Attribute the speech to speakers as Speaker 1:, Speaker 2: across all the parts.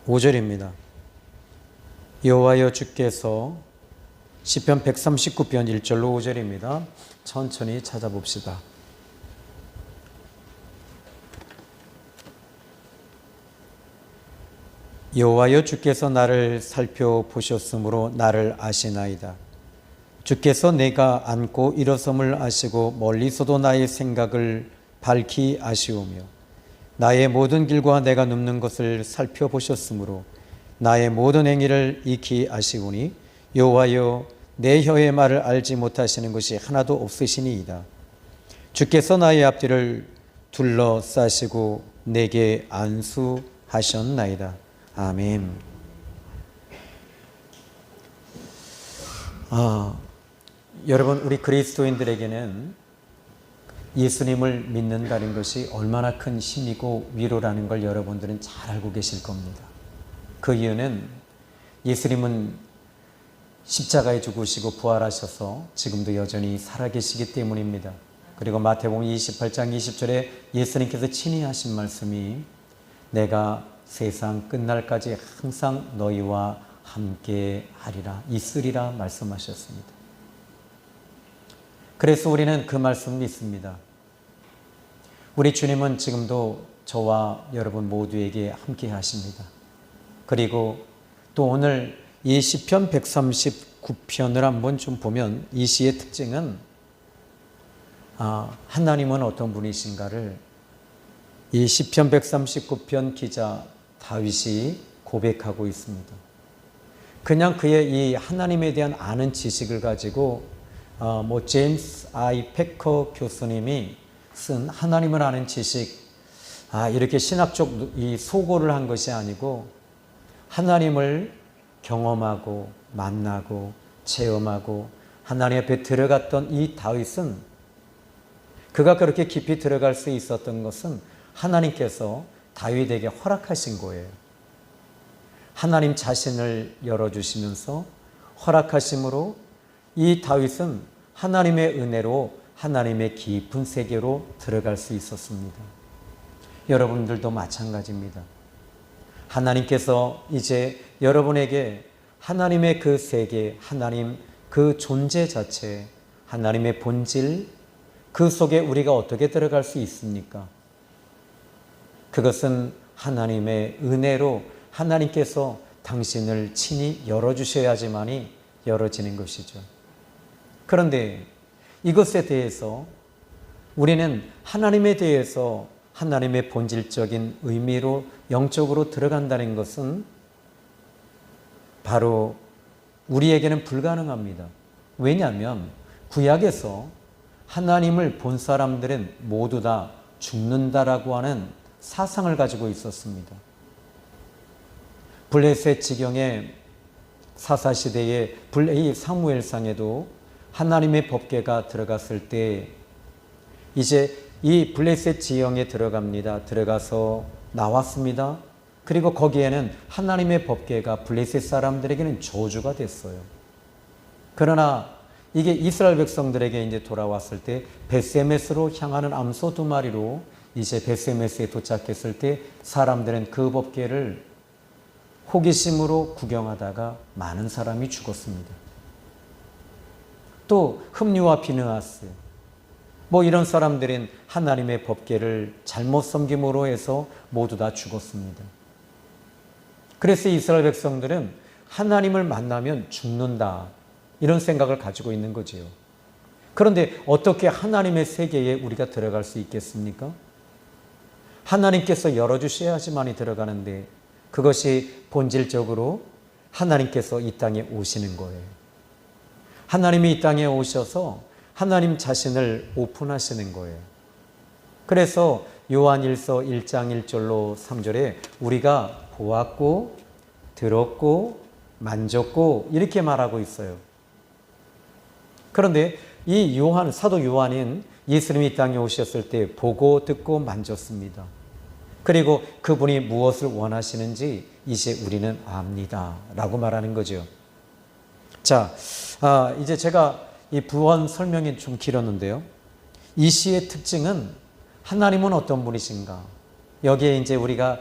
Speaker 1: 5절입니다. 여호와여 주께서 시편 139편 1절로 5절입니다. 천천히 찾아봅시다. 여호와여 주께서 나를 살펴보셨으므로 나를 아시나이다. 주께서 내가 앉고 일어섬을 아시고 멀리서도 나의 생각을 밝히 아시오며 나의 모든 길과 내가 눕는 것을 살펴보셨으므로 나의 모든 행위를 익히 아시오니 여호와여 내 혀의 말을 알지 못하시는 것이 하나도 없으시니이다. 주께서 나의 앞뒤를 둘러싸시고 내게 안수하셨나이다. 아멘. 여러분, 우리 그리스도인들에게는 예수님을 믿는다는 것이 얼마나 큰 힘이고 위로라는 걸 여러분들은 잘 알고 계실 겁니다. 그 이유는 예수님은 십자가에 죽으시고 부활하셔서 지금도 여전히 살아계시기 때문입니다. 그리고 마태복음 28장 20절에 예수님께서 친히 하신 말씀이 내가 세상 끝날까지 항상 너희와 함께 하리라, 있으리라 말씀하셨습니다. 그래서 우리는 그 말씀 믿습니다. 우리 주님은 지금도 저와 여러분 모두에게 함께 하십니다. 그리고 또 오늘 이 시편 139편을 한번 좀 보면 이 시의 특징은 하나님은 어떤 분이신가를 이 시편 139편 기자 다윗이 고백하고 있습니다. 그냥 그의 이 하나님에 대한 아는 지식을 가지고 제임스 아이 패커 교수님이 쓴 하나님을 아는 지식, 이렇게 신학적 이 소고를 한 것이 아니고 하나님을 경험하고 만나고 체험하고 하나님 앞에 들어갔던 이 다윗은, 그가 그렇게 깊이 들어갈 수 있었던 것은 하나님께서 다윗에게 허락하신 거예요. 하나님 자신을 열어주시면서 허락하심으로 이 다윗은 하나님의 은혜로 하나님의 깊은 세계로 들어갈 수 있었습니다. 여러분들도 마찬가지입니다. 하나님께서 이제 여러분에게 하나님의 그 세계, 하나님 그 존재 자체, 하나님의 본질, 그 속에 우리가 어떻게 들어갈 수 있습니까? 그것은 하나님의 은혜로 하나님께서 당신을 친히 열어주셔야지만이 열어지는 것이죠. 그런데 이것에 대해서 우리는 하나님에 대해서 하나님의 본질적인 의미로 영적으로 들어간다는 것은 바로 우리에게는 불가능합니다. 왜냐하면 구약에서 하나님을 본 사람들은 모두 다 죽는다라고 하는 사상을 가지고 있었습니다. 블레셋 지경의 사사시대의 이 사무엘상에도 하나님의 법궤가 들어갔을 때 이제 이 블레셋 지형에 들어갑니다. 들어가서 나왔습니다. 그리고 거기에는 하나님의 법궤가 블레셋 사람들에게는 저주가 됐어요. 그러나 이게 이스라엘 백성들에게 이제 돌아왔을 때 벳세메스로 향하는 암소 2마리로 이제 벳세메스에 도착했을 때 사람들은 그 법궤를 호기심으로 구경하다가 많은 사람이 죽었습니다. 또 흠리와 비느하스 이런 사람들은 하나님의 법궤를 잘못 섬김으로 해서 모두 다 죽었습니다. 그래서 이스라엘 백성들은 하나님을 만나면 죽는다, 이런 생각을 가지고 있는 거지요. 그런데 어떻게 하나님의 세계에 우리가 들어갈 수 있겠습니까? 하나님께서 열어주셔야지만이 들어가는데 그것이 본질적으로 하나님께서 이 땅에 오시는 거예요. 하나님이 이 땅에 오셔서 하나님 자신을 오픈하시는 거예요. 그래서 요한일서 1장 1절로 3절에 우리가 보았고 들었고 만졌고 이렇게 말하고 있어요. 그런데 이 사도 요한은 예수님이 이 땅에 오셨을 때 보고 듣고 만졌습니다. 그리고 그분이 무엇을 원하시는지 이제 우리는 압니다 라고 말하는 거죠. 자, 이제 제가 이 부원 설명이 좀 길었는데요. 이 시의 특징은 하나님은 어떤 분이신가? 여기에 이제 우리가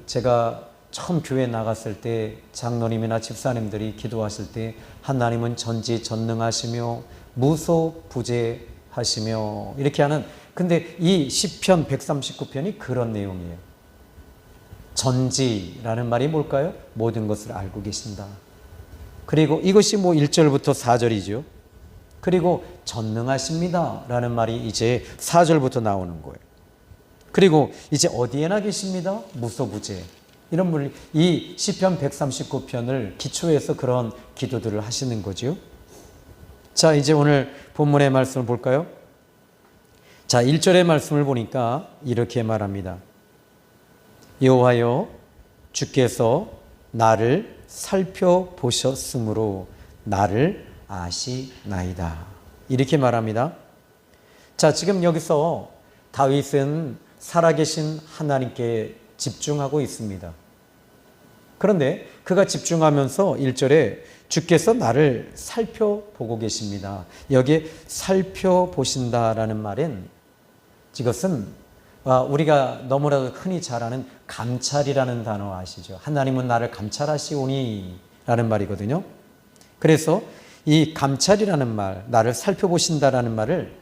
Speaker 1: 제가 처음 교회 나갔을 때 장로님이나 집사님들이 기도하실 때 하나님은 전지전능하시며 무소부재하시며 이렇게 하는, 근데 이 시편 139편이 그런 내용이에요. 전지라는 말이 뭘까요? 모든 것을 알고 계신다. 그리고 이것이 1절부터 4절이죠. 그리고 전능하십니다 라는 말이 이제 4절부터 나오는 거예요. 그리고 이제 어디에나 계십니다. 무소부재. 이런 분이 이 시편 139편을 기초해서 그런 기도들을 하시는 거죠. 자, 이제 오늘 본문의 말씀을 볼까요? 자, 1절의 말씀을 보니까 이렇게 말합니다. 여호와여, 주께서 나를 살펴보셨으므로 나를 아시나이다. 이렇게 말합니다. 자, 지금 여기서 다윗은 살아계신 하나님께 집중하고 있습니다. 그런데 그가 집중하면서 1절에 주께서 나를 살펴보고 계십니다. 여기에 살펴보신다라는 말은 이것은 우리가 너무나도 흔히 잘 아는 감찰이라는 단어 아시죠? 하나님은 나를 감찰하시오니 라는 말이거든요. 그래서 이 감찰이라는 말, 나를 살펴보신다라는 말을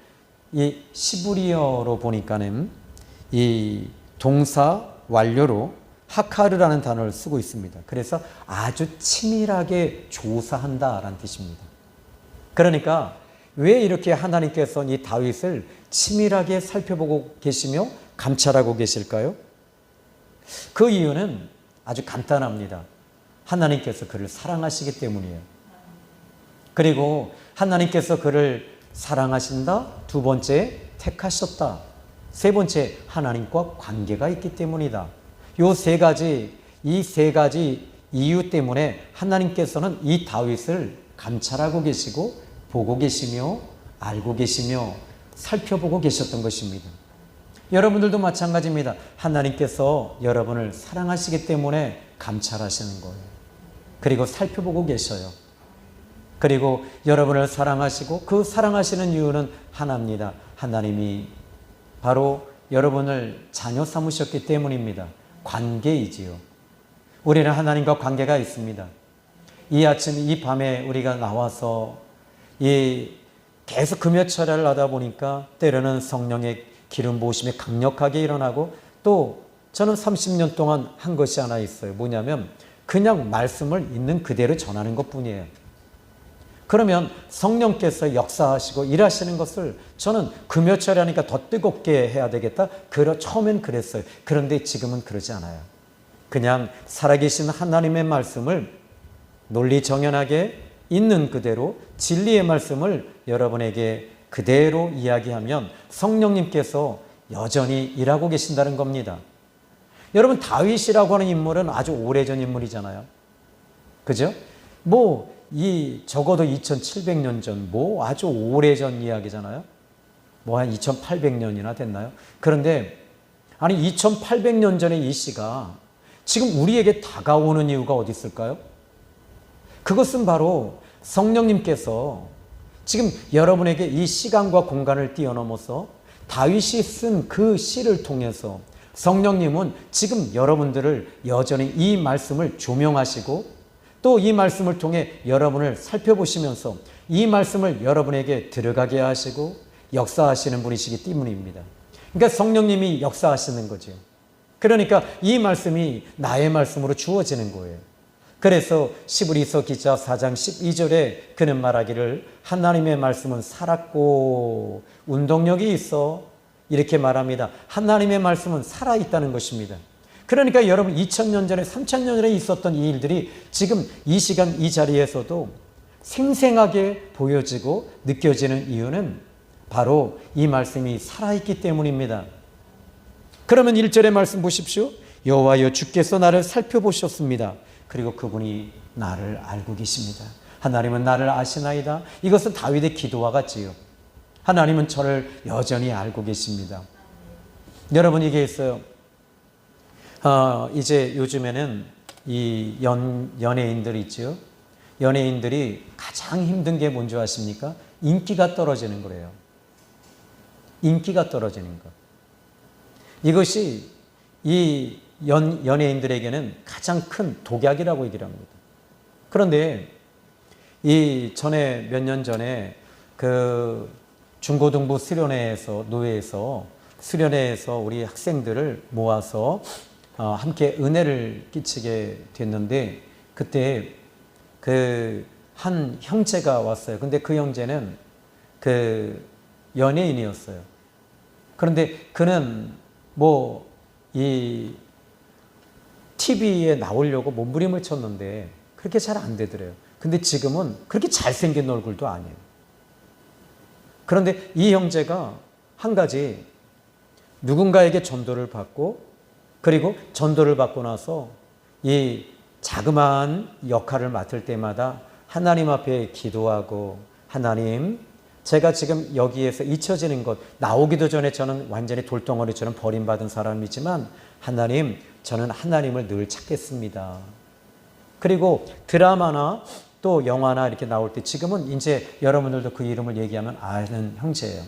Speaker 1: 이 시브리어로 보니까는 이 동사 완료로 하카르라는 단어를 쓰고 있습니다. 그래서 아주 치밀하게 조사한다라는 뜻입니다. 그러니까 왜 이렇게 하나님께서 이 다윗을 치밀하게 살펴보고 계시며 감찰하고 계실까요? 그 이유는 아주 간단합니다. 하나님께서 그를 사랑하시기 때문이에요. 그리고 하나님께서 그를 사랑하신다. 두 번째, 택하셨다. 세 번째, 하나님과 관계가 있기 때문이다. 이 세 가지 이유 때문에 하나님께서는 이 다윗을 감찰하고 계시고 보고 계시며 알고 계시며 살펴보고 계셨던 것입니다. 여러분들도 마찬가지입니다. 하나님께서 여러분을 사랑하시기 때문에 감찰하시는 거예요. 그리고 살펴보고 계셔요. 그리고 여러분을 사랑하시고 그 사랑하시는 이유는 하나입니다. 하나님이 바로 여러분을 자녀 삼으셨기 때문입니다. 관계이지요. 우리는 하나님과 관계가 있습니다. 이 아침, 이 밤에 우리가 나와서 계속 금요철야를 하다 보니까 때로는 성령의 기름 부으심이 강력하게 일어나고, 또 저는 30년 동안 한 것이 하나 있어요. 뭐냐면 그냥 말씀을 있는 그대로 전하는 것뿐이에요. 그러면 성령께서 역사하시고 일하시는 것을 저는 금요철에 하니까 더 뜨겁게 해야 되겠다. 처음엔 그랬어요. 그런데 지금은 그러지 않아요. 그냥 살아계신 하나님의 말씀을 논리정연하게 있는 그대로 진리의 말씀을 여러분에게 그대로 이야기하면 성령님께서 여전히 일하고 계신다는 겁니다. 여러분, 다윗이라고 하는 인물은 아주 오래전 인물이잖아요. 그죠? 적어도 2700년 전, 아주 오래전 이야기잖아요. 한 2800년이나 됐나요? 그런데, 2800년 전의 이 시가 지금 우리에게 다가오는 이유가 어디 있을까요? 그것은 바로 성령님께서 지금 여러분에게 이 시간과 공간을 뛰어넘어서 다윗이 쓴 그 시를 통해서 성령님은 지금 여러분들을 여전히 이 말씀을 조명하시고 또 이 말씀을 통해 여러분을 살펴보시면서 이 말씀을 여러분에게 들어가게 하시고 역사하시는 분이시기 때문입니다. 그러니까 성령님이 역사하시는 거죠. 그러니까 이 말씀이 나의 말씀으로 주어지는 거예요. 그래서 시브리서 기자 4장 12절에 그는 말하기를 하나님의 말씀은 살았고 운동력이 있어, 이렇게 말합니다. 하나님의 말씀은 살아있다는 것입니다. 그러니까 여러분, 2000년 전에 3000년 전에 있었던 이 일들이 지금 이 시간 이 자리에서도 생생하게 보여지고 느껴지는 이유는 바로 이 말씀이 살아있기 때문입니다. 그러면 1절의 말씀 보십시오. 여호와여, 주께서 나를 살펴보셨습니다. 그리고 그분이 나를 알고 계십니다. 하나님은 나를 아시나이다. 이것은 다윗의 기도와 같지요. 하나님은 저를 여전히 알고 계십니다. 여러분, 이게 있어요. 이제 요즘에는 이 연예인들 있죠. 연예인들이 가장 힘든 게 뭔지 아십니까? 인기가 떨어지는 거래요. 인기가 떨어지는 것. 이것이 이 연예인들에게는 가장 큰 독약이라고 얘기를 합니다. 그런데 이 전에 몇 년 전에 그 중고등부 수련회에서 노회에서 수련회에서 우리 학생들을 모아서 함께 은혜를 끼치게 됐는데 그때 그 한 형제가 왔어요. 근데 그 형제는 그 연예인이었어요. 그런데 그는 뭐 이 TV에 나오려고 몸부림을 쳤는데 그렇게 잘 안 되더래요. 근데 지금은 그렇게 잘생긴 얼굴도 아니에요. 그런데 이 형제가 한 가지 누군가에게 전도를 받고 그리고 전도를 받고 나서 이 자그마한 역할을 맡을 때마다 하나님 앞에 기도하고 하나님 제가 지금 여기에서 잊혀지는 것 나오기도 전에 저는 완전히 돌덩어리처럼 버림받은 사람이지만 하나님 저는 하나님을 늘 찾겠습니다. 그리고 드라마나 또 영화나 이렇게 나올 때 지금은 이제 여러분들도 그 이름을 얘기하면 아는 형제예요.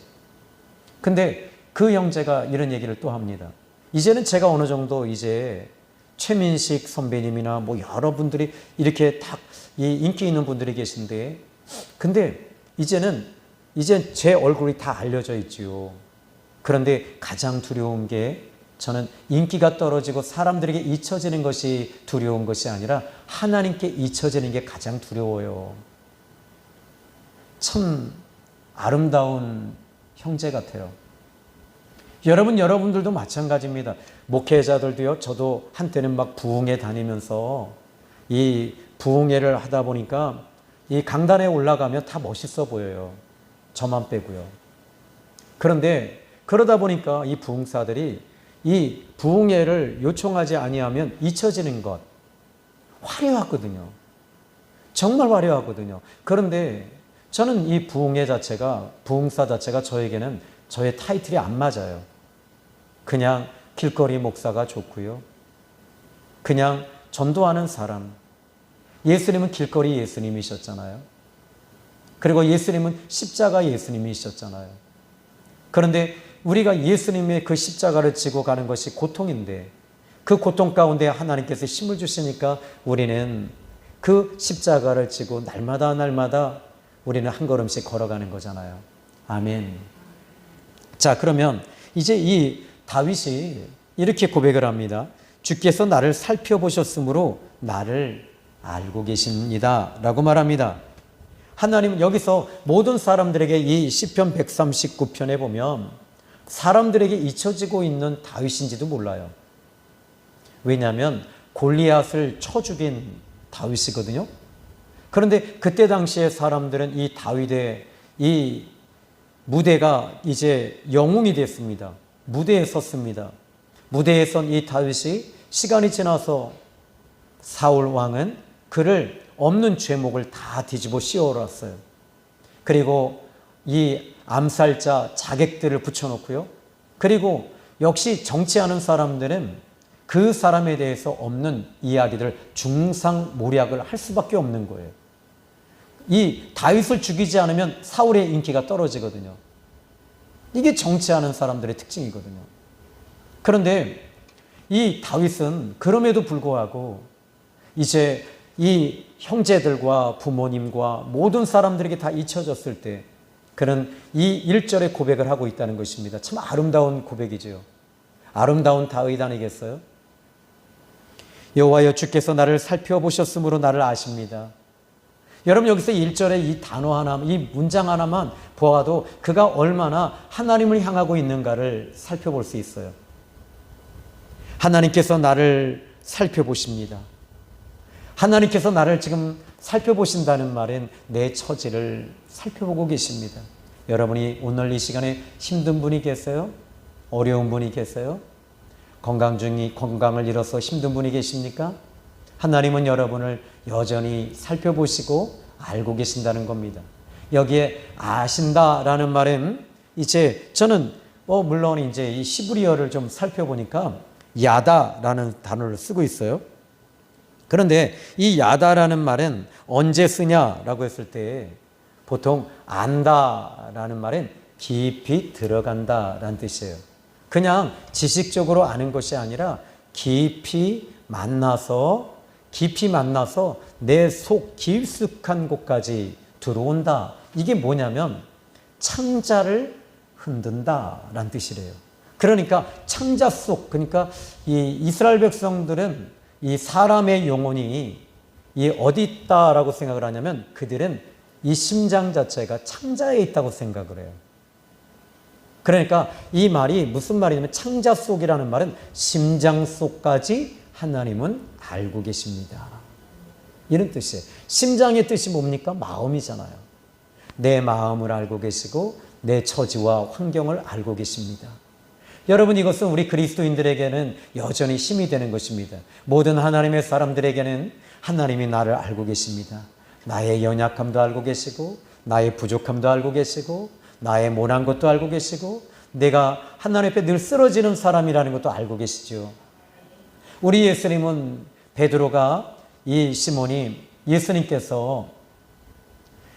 Speaker 1: 근데 그 형제가 이런 얘기를 또 합니다. 이제는 제가 어느 정도 이제 최민식 선배님이나 뭐 여러분들이 이렇게 다 이 인기 있는 분들이 계신데 근데 이제는 제 얼굴이 다 알려져 있지요. 그런데 가장 두려운 게 저는 인기가 떨어지고 사람들에게 잊혀지는 것이 두려운 것이 아니라 하나님께 잊혀지는 게 가장 두려워요. 참 아름다운 형제 같아요. 여러분들도 마찬가지입니다. 목회자들도요. 저도 한때는 막 부흥회 다니면서 이 부흥회를 하다 보니까 이 강단에 올라가면 다 멋있어 보여요. 저만 빼고요. 그런데 그러다 보니까 이 부흥사들이 이 부흥회를 요청하지 아니하면 잊혀지는 것 화려하거든요. 정말 화려하거든요. 그런데 저는 이 부흥회 자체가 부흥사 자체가 저에게는 저의 타이틀이 안 맞아요. 그냥 길거리 목사가 좋고요. 그냥 전도하는 사람. 예수님은 길거리 예수님이셨잖아요. 그리고 예수님은 십자가 예수님이셨잖아요. 그런데 우리가 예수님의 그 십자가를 지고 가는 것이 고통인데 그 고통 가운데 하나님께서 힘을 주시니까 우리는 그 십자가를 지고 날마다 우리는 한 걸음씩 걸어가는 거잖아요. 아멘. 자, 그러면 이제 이 다윗이 이렇게 고백을 합니다. 주께서 나를 살펴보셨으므로 나를 알고 계십니다. 라고 말합니다. 하나님은 여기서 모든 사람들에게 이 시편 139편에 보면 사람들에게 잊혀지고 있는 다윗인지도 몰라요. 왜냐하면 골리앗을 쳐 죽인 다윗이거든요. 그런데 그때 당시에 사람들은 이 다윗의 이 무대가 이제 영웅이 됐습니다. 무대에 섰습니다. 무대에 선 이 다윗이 시간이 지나서 사울 왕은 그를 없는 죄목을 다 뒤집어 씌워놨어요. 그리고 이 암살자 자객들을 붙여놓고요. 그리고 역시 정치하는 사람들은 그 사람에 대해서 없는 이야기들 중상모략을 할 수밖에 없는 거예요. 이 다윗을 죽이지 않으면 사울의 인기가 떨어지거든요. 이게 정치하는 사람들의 특징이거든요. 그런데 이 다윗은 그럼에도 불구하고 이제 이 형제들과 부모님과 모든 사람들에게 다 잊혀졌을 때 그는 이 1절의 고백을 하고 있다는 것입니다. 참 아름다운 고백이죠. 아름다운 다윗 아니겠어요? 여호와여 주께서 나를 살펴보셨으므로 나를 아십니다. 여러분 여기서 1절의 이 단어 하나, 이 문장 하나만 보아도 그가 얼마나 하나님을 향하고 있는가를 살펴볼 수 있어요. 하나님께서 나를 살펴보십니다. 하나님께서 나를 지금 살펴보신다는 말은 내 처지를 살펴보고 계십니다. 여러분이 오늘 이 시간에 힘든 분이 계세요? 어려운 분이 계세요? 건강을 잃어서 힘든 분이 계십니까? 하나님은 여러분을 여전히 살펴보시고 알고 계신다는 겁니다. 여기에 아신다라는 말은 이제 저는 물론 이제 이 시브리어를 좀 살펴보니까 야다라는 단어를 쓰고 있어요. 그런데 이 야다라는 말은 언제 쓰냐라고 했을 때 보통 안다라는 말은 깊이 들어간다라는 뜻이에요. 그냥 지식적으로 아는 것이 아니라 깊이 만나서 내 속 깊숙한 곳까지 들어온다. 이게 뭐냐면 창자를 흔든다라는 뜻이래요. 그러니까 창자 속, 그러니까 이 이스라엘 백성들은 이 사람의 영혼이 이 어디 있다라고 생각을 하냐면 그들은 이 심장 자체가 창자에 있다고 생각을 해요. 그러니까 이 말이 무슨 말이냐면 창자 속이라는 말은 심장 속까지 하나님은 알고 계십니다. 이런 뜻이에요. 심장의 뜻이 뭡니까? 마음이잖아요. 내 마음을 알고 계시고 내 처지와 환경을 알고 계십니다. 여러분, 이것은 우리 그리스도인들에게는 여전히 힘이 되는 것입니다. 모든 하나님의 사람들에게는 하나님이 나를 알고 계십니다. 나의 연약함도 알고 계시고 나의 부족함도 알고 계시고 나의 모난 것도 알고 계시고 내가 하나님 앞에 늘 쓰러지는 사람이라는 것도 알고 계시죠. 우리 예수님은 베드로가 이 시몬이 예수님께서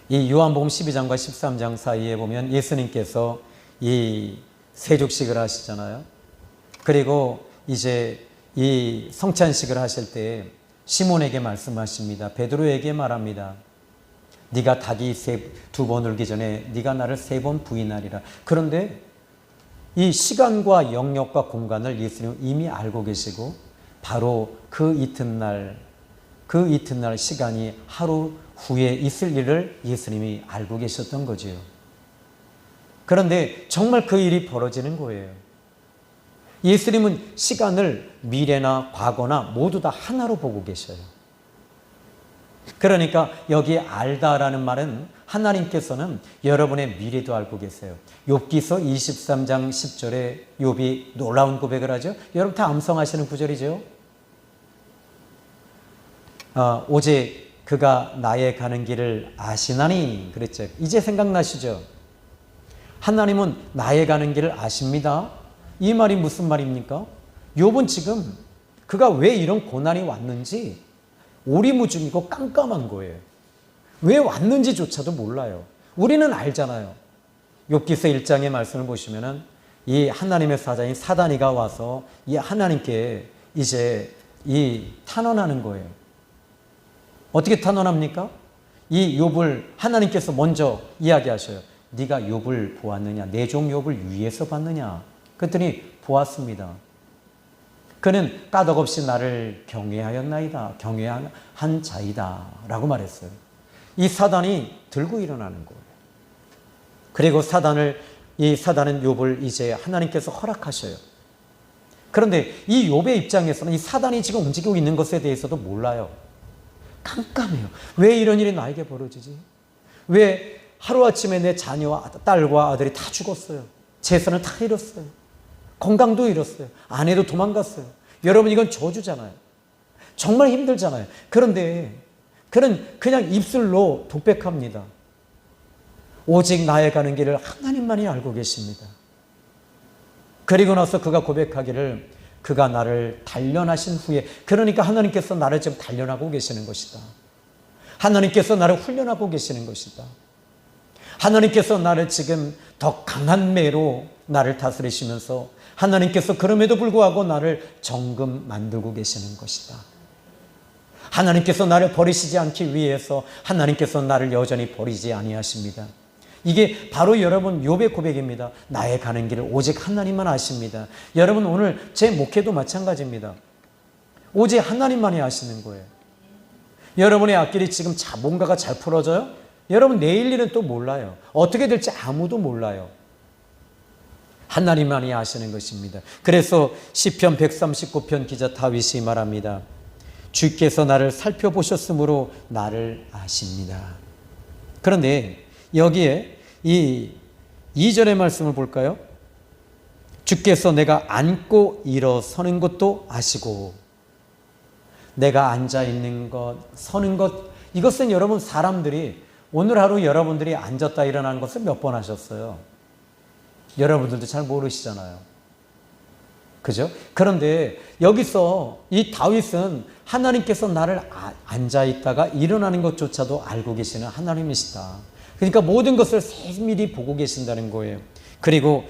Speaker 1: 이 요한복음 12장과 13장 사이에 보면 예수님께서 이 세족식을 하시잖아요. 그리고 이제 이 성찬식을 하실 때 시몬에게 말씀하십니다. 베드로에게 말합니다. 네가 닭이 두 번 울기 전에 네가 나를 3번 부인하리라. 그런데 이 시간과 영역과 공간을 예수님은 이미 알고 계시고 바로 그 이튿날 시간이 하루 후에 있을 일을 예수님이 알고 계셨던 거지요. 그런데 정말 그 일이 벌어지는 거예요. 예수님은 시간을 미래나 과거나 모두 다 하나로 보고 계셔요. 그러니까 여기 알다라는 말은 하나님께서는 여러분의 미래도 알고 계세요. 욥기서 23장 10절에 욥이 놀라운 고백을 하죠. 여러분 다 암송하시는 구절이죠. 오직 그가 나의 가는 길을 아시나니 그랬죠. 이제 생각나시죠? 하나님은 나의 가는 길을 아십니다. 이 말이 무슨 말입니까? 욥은 지금 그가 왜 이런 고난이 왔는지 오리무중이고 깜깜한 거예요. 왜 왔는지조차도 몰라요. 우리는 알잖아요. 욥기서 1장의 말씀을 보시면은 이 하나님의 사자인 사단이가 와서 이 하나님께 이제 이 탄원하는 거예요. 어떻게 탄원합니까? 이 욥을 하나님께서 먼저 이야기하셔요. 네가 욥을 보았느냐? 내 종 욥을 위에서 봤느냐? 그랬더니 보았습니다. 그는 까닭없이 나를 경외하였나이다. 경외한 자이다. 라고 말했어요. 이 사단이 들고 일어나는 거예요. 그리고 사단은 욥을 이제 하나님께서 허락하셔요. 그런데 이 욥의 입장에서는 이 사단이 지금 움직이고 있는 것에 대해서도 몰라요. 깜깜해요. 왜 이런 일이 나에게 벌어지지? 왜 하루아침에 내 자녀와 딸과 아들이 다 죽었어요. 재산을 다 잃었어요. 건강도 잃었어요. 아내도 도망갔어요. 여러분, 이건 저주잖아요. 정말 힘들잖아요. 그런데 그는 그냥 입술로 독백합니다. 오직 나의 가는 길을 하나님만이 알고 계십니다. 그리고 나서 그가 고백하기를 그가 나를 단련하신 후에, 그러니까 하나님께서 나를 지금 단련하고 계시는 것이다. 하나님께서 나를 훈련하고 계시는 것이다. 하나님께서 나를 지금 더 강한 매로 나를 다스리시면서 하나님께서 그럼에도 불구하고 나를 정금 만들고 계시는 것이다. 하나님께서 나를 버리시지 않기 위해서 하나님께서 나를 여전히 버리지 아니하십니다. 이게 바로 여러분 욥의 고백입니다. 나의 가는 길을 오직 하나님만 아십니다. 여러분, 오늘 제 목회도 마찬가지입니다. 오직 하나님만이 아시는 거예요. 여러분의 앞길이 지금 뭔가가 잘 풀어져요? 여러분, 내일 일은 또 몰라요. 어떻게 될지 아무도 몰라요. 하나님만이 아시는 것입니다. 그래서 시편 139편 기자 다윗이 말합니다. 주께서 나를 살펴보셨으므로 나를 아십니다. 그런데 여기에 이 2절의 말씀을 볼까요? 주께서 내가 앉고 일어서는 것도 아시고, 내가 앉아있는 것, 서는 것, 이것은 여러분 사람들이 오늘 하루 여러분들이 앉았다 일어나는 것을 몇 번 하셨어요? 여러분들도 잘 모르시잖아요. 그죠? 그런데 여기서 이 다윗은 하나님께서 나를 앉아있다가 일어나는 것조차도 알고 계시는 하나님이시다. 그러니까 모든 것을 세밀히 보고 계신다는 거예요. 그리고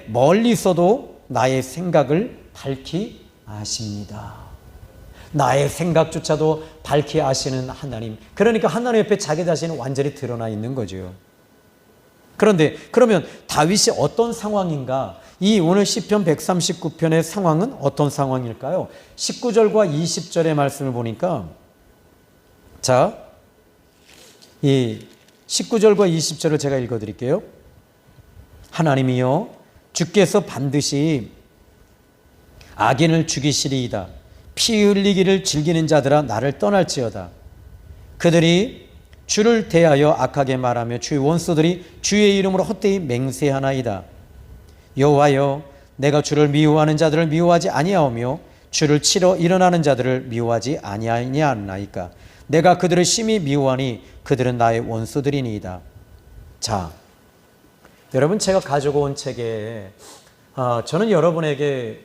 Speaker 1: 멀리서도 나의 생각을 밝히 아십니다. 나의 생각조차도 밝히 아시는 하나님. 그러니까 하나님 옆에 자기 자신이 완전히 드러나 있는 거죠. 그런데 그러면 다윗이 어떤 상황인가? 이 오늘 시편 139편의 상황은 어떤 상황일까요? 19절과 20절의 말씀을 보니까, 자, 이 19절과 20절을 제가 읽어드릴게요. 하나님이여, 주께서 반드시 악인을 죽이시리이다. 피 흘리기를 즐기는 자들아 나를 떠날지어다. 그들이 주를 대하여 악하게 말하며 주의 원수들이 주의 이름으로 헛되이 맹세하나이다. 여호와여, 내가 주를 미워하는 자들을 미워하지 아니하오며 주를 치러 일어나는 자들을 미워하지 아니하나이까. 내가 그들을 심히 미워하니 그들은 나의 원수들이니이다. 자, 여러분, 제가 가지고 온 책에 저는 여러분에게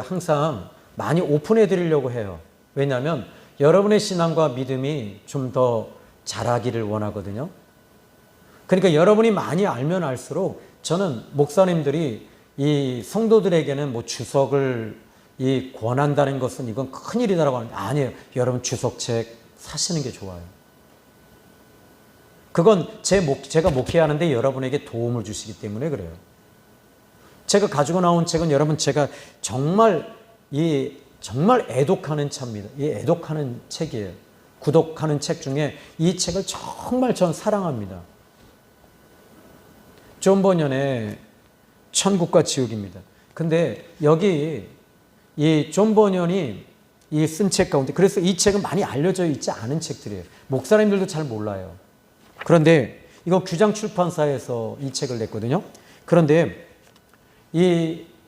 Speaker 1: 항상 많이 오픈해 드리려고 해요. 왜냐하면 여러분의 신앙과 믿음이 좀 더 자라기를 원하거든요. 그러니까 여러분이 많이 알면 알수록 저는 목사님들이 이 성도들에게는 뭐 주석을 권한다는 것은 이건 큰일이다라고 하는데, 아니에요. 여러분 주석책 사시는 게 좋아요. 그건 제가 목회하는데 여러분에게 도움을 주시기 때문에 그래요. 제가 가지고 나온 책은 여러분, 제가 정말 애독하는 차입니다. 애독하는 책이에요. 구독하는 책 중에 이 책을 정말 전 사랑합니다. 존 버년의 천국과 지옥입니다. 근데 여기 이 존 버년이 쓴 책 가운데, 그래서 이 책은 많이 알려져 있지 않은 책들이에요. 목사님들도 잘 몰라요. 그런데 이거 규장 출판사에서 이 책을 냈거든요. 그런데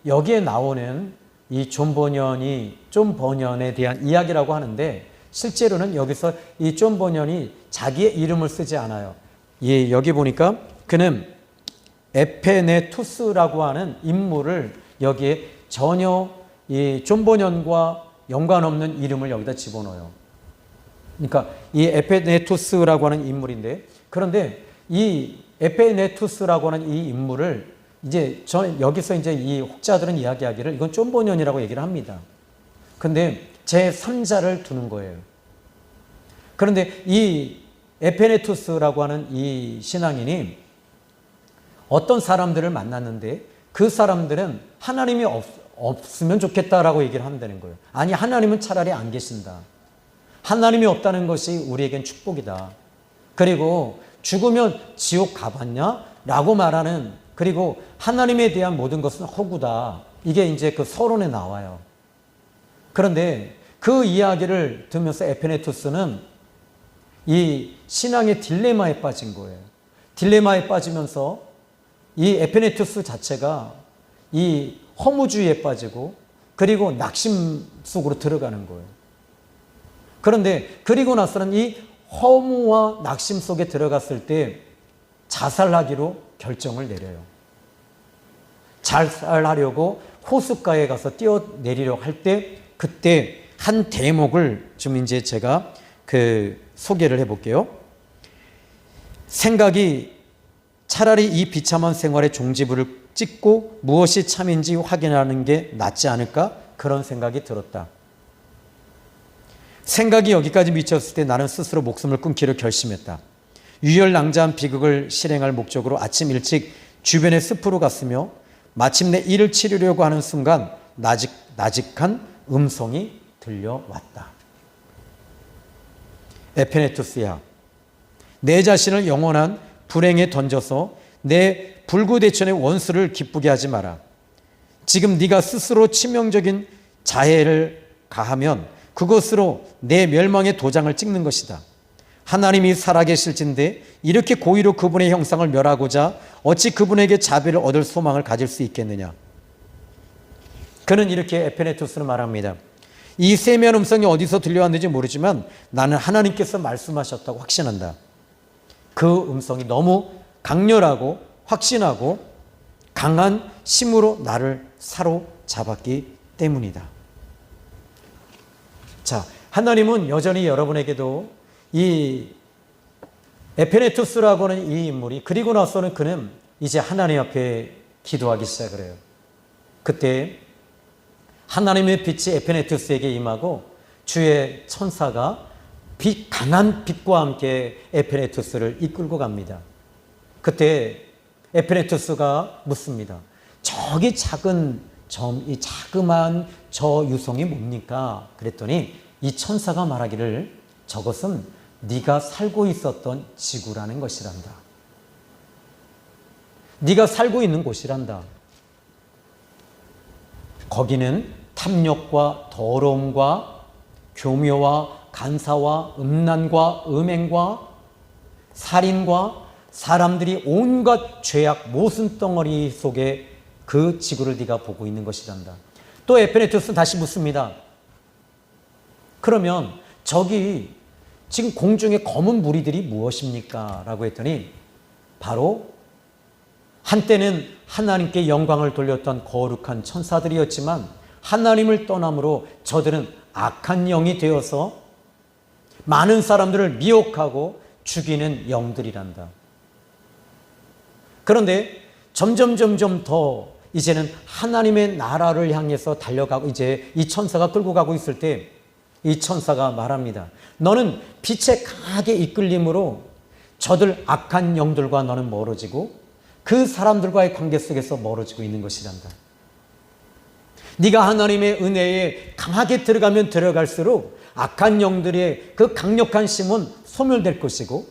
Speaker 1: 여기에 나오는 이 존 버년에 대한 이야기라고 하는데, 실제로는 여기서 이 존 버년이 자기의 이름을 쓰지 않아요. 여기 보니까 그는 에페네투스라고 하는 인물을 여기에 전혀 이 존 버년과 연관없는 이름을 여기다 집어넣어요. 그러니까 이 에페네투스라고 하는 인물인데, 그런데 이 에페네투스라고 하는 이 인물을 여기서 이 혹자들은 이야기하기를 이건 존 버년이라고 얘기를 합니다. 근데 제3자를 두는 거예요. 그런데 이 에페네투스라고 하는 이 신앙인이 어떤 사람들을 만났는데, 그 사람들은 하나님이 없으면 좋겠다라고 얘기를 한다는 거예요. 아니, 하나님은 차라리 안 계신다. 하나님이 없다는 것이 우리에겐 축복이다. 그리고 죽으면 지옥 가봤냐? 라고 말하는, 그리고 하나님에 대한 모든 것은 허구다. 이게 이제 그 서론에 나와요. 그런데 그 이야기를 들으면서 에페네투스는 이 신앙의 딜레마에 빠진 거예요. 딜레마에 빠지면서 이 에페네투스 자체가 이 허무주의에 빠지고, 그리고 낙심 속으로 들어가는 거예요. 그런데 그리고 나서는 이 허무와 낙심 속에 들어갔을 때 자살하기로 결정을 내려요. 자살하려고 호숫가에 가서 뛰어내리려고 할 때, 그때 한 대목을 좀 이제 제가 소개를 해볼게요. 생각이 차라리 이 비참한 생활의 종지부를 찍고 무엇이 참인지 확인하는 게 낫지 않을까? 그런 생각이 들었다. 생각이 여기까지 미쳤을 때 나는 스스로 목숨을 끊기로 결심했다. 유혈낭자한 비극을 실행할 목적으로 아침 일찍 주변의 숲으로 갔으며 마침내 이를 치르려고 하는 순간 나직한 음성이 들려왔다. 에페네투스야, 내 자신을 영원한 불행에 던져서 내 불구대천의 원수를 기쁘게 하지 마라. 지금 네가 스스로 치명적인 자해를 가하면 그것으로 내 멸망의 도장을 찍는 것이다. 하나님이 살아계실진데 이렇게 고의로 그분의 형상을 멸하고자 어찌 그분에게 자비를 얻을 소망을 가질 수 있겠느냐. 그는 이렇게 에페네투스는 말합니다. 이 세미한 음성이 어디서 들려왔는지 모르지만 나는 하나님께서 말씀하셨다고 확신한다. 그 음성이 너무 강렬하고 확신하고 강한 힘으로 나를 사로잡았기 때문이다. 자, 하나님은 여전히 여러분에게도 이 에페네투스라고 하는 이 인물이, 그리고 나서는 그는 이제 하나님 앞에 기도하기 시작을 해요. 그때 하나님의 빛이 에페네투스에게 임하고 주의 천사가 강한 빛과 함께 에페네투스를 이끌고 갑니다. 그때 에페네투스가 묻습니다. 저기 작은 점, 이 자그마한 저 유성이 뭡니까? 그랬더니 이 천사가 말하기를 저것은 네가 살고 있었던 지구라는 것이란다. 네가 살고 있는 곳이란다. 거기는 탐욕과 더러움과 교묘와 간사와 음란과 음행과 살인과 사람들이 온갖 죄악 모순 덩어리 속에 그 지구를 네가 보고 있는 것이란다. 또 에페네투스는 다시 묻습니다. 그러면 저기 지금 공중의 검은 무리들이 무엇입니까? 라고 했더니 바로 한때는 하나님께 영광을 돌렸던 거룩한 천사들이었지만 하나님을 떠남으로 저들은 악한 영이 되어서 많은 사람들을 미혹하고 죽이는 영들이란다. 그런데 점점 더 이제는 하나님의 나라를 향해서 달려가고 이제 이 천사가 끌고 가고 있을 때 이 천사가 말합니다. 너는 빛에 강하게 이끌림으로 저들 악한 영들과 너는 멀어지고 그 사람들과의 관계 속에서 멀어지고 있는 것이란다. 네가 하나님의 은혜에 강하게 들어가면 들어갈수록 악한 영들의 그 강력한 힘은 소멸될 것이고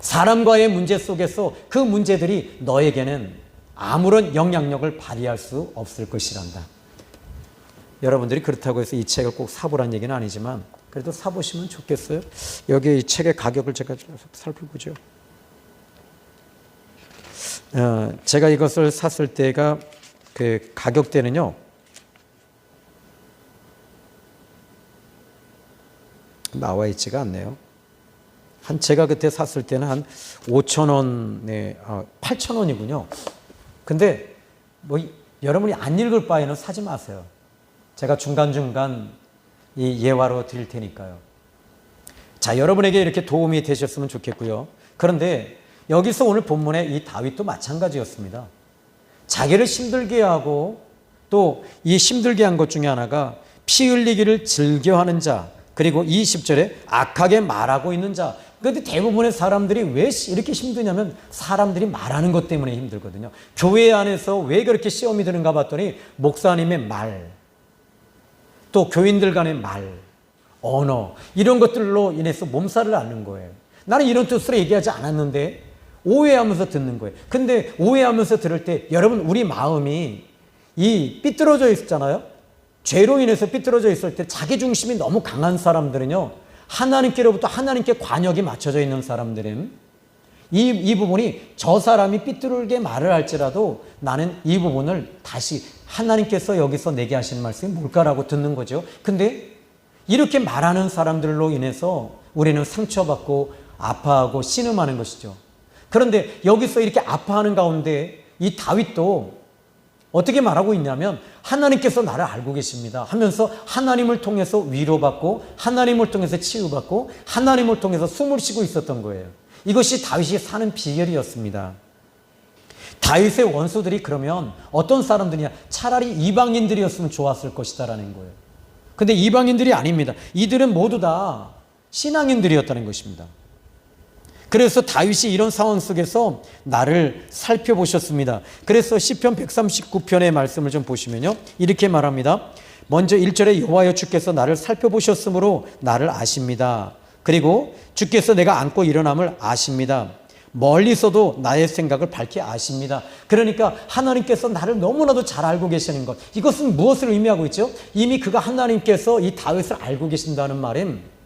Speaker 1: 사람과의 문제 속에서 그 문제들이 너에게는 아무런 영향력을 발휘할 수 없을 것이란다. 여러분들이 그렇다고 해서 이 책을 꼭 사보란 얘기는 아니지만 그래도 사보시면 좋겠어요. 여기 이 책의 가격을 제가 살펴보죠. 제가 이것을 샀을 때가 그 가격대는요. 나와 있지가 않네요. 제가 그때 샀을 때는 한 5,000원에 8,000원이군요. 근데 뭐 여러분이 안 읽을 바에는 사지 마세요. 제가 중간중간 이 예화로 드릴 테니까요. 자, 여러분에게 이렇게 도움이 되셨으면 좋겠고요. 그런데 여기서 오늘 본문에 이 다윗도 마찬가지였습니다. 자기를 힘들게 하고 또 이 힘들게 한 것 중에 하나가 피 흘리기를 즐겨하는 자, 그리고 20절에 악하게 말하고 있는 자. 그런데 대부분의 사람들이 왜 이렇게 힘드냐면 사람들이 말하는 것 때문에 힘들거든요. 교회 안에서 왜 그렇게 시험이 드는가 봤더니 목사님의 말, 또 교인들 간의 말, 언어 이런 것들로 인해서 몸살을 앓는 거예요. 나는 이런 뜻으로 얘기하지 않았는데 오해하면서 듣는 거예요. 근데 오해하면서 들을 때 여러분 우리 마음이 이 삐뚤어져 있잖아요. 죄로 인해서 삐뚤어져 있을 때 자기 중심이 너무 강한 사람들은요. 하나님께로부터 하나님께 관역이 맞춰져 있는 사람들은 이 부분이 저 사람이 삐뚤게 말을 할지라도 나는 이 부분을 다시 하나님께서 여기서 내게 하시는 말씀이 뭘까라고 듣는 거죠. 근데 이렇게 말하는 사람들로 인해서 우리는 상처받고 아파하고 신음하는 것이죠. 그런데 여기서 이렇게 아파하는 가운데 이 다윗도 어떻게 말하고 있냐면 하나님께서 나를 알고 계십니다 하면서 하나님을 통해서 위로받고 하나님을 통해서 치유받고 하나님을 통해서 숨을 쉬고 있었던 거예요. 이것이 다윗이 사는 비결이었습니다. 다윗의 원수들이 그러면 어떤 사람들이냐? 차라리 이방인들이었으면 좋았을 것이다라는 거예요. 근데 이방인들이 아닙니다. 이들은 모두 다 신앙인들이었다는 것입니다. 그래서 다윗이 이런 상황 속에서 나를 살펴보셨습니다. 그래서 시편 139편의 말씀을 좀 보시면요. 이렇게 말합니다. 먼저 1절에 여호와여 주께서 나를 살펴보셨으므로 나를 아십니다. 그리고 주께서 내가 앉고 일어남을 아십니다. 멀리서도 나의 생각을 밝히 아십니다. 그러니까 하나님께서 나를 너무나도 잘 알고 계시는 것. 이것은 무엇을 의미하고 있죠? 이미 그가 하나님께서 이 다윗을 알고 계신다는 말은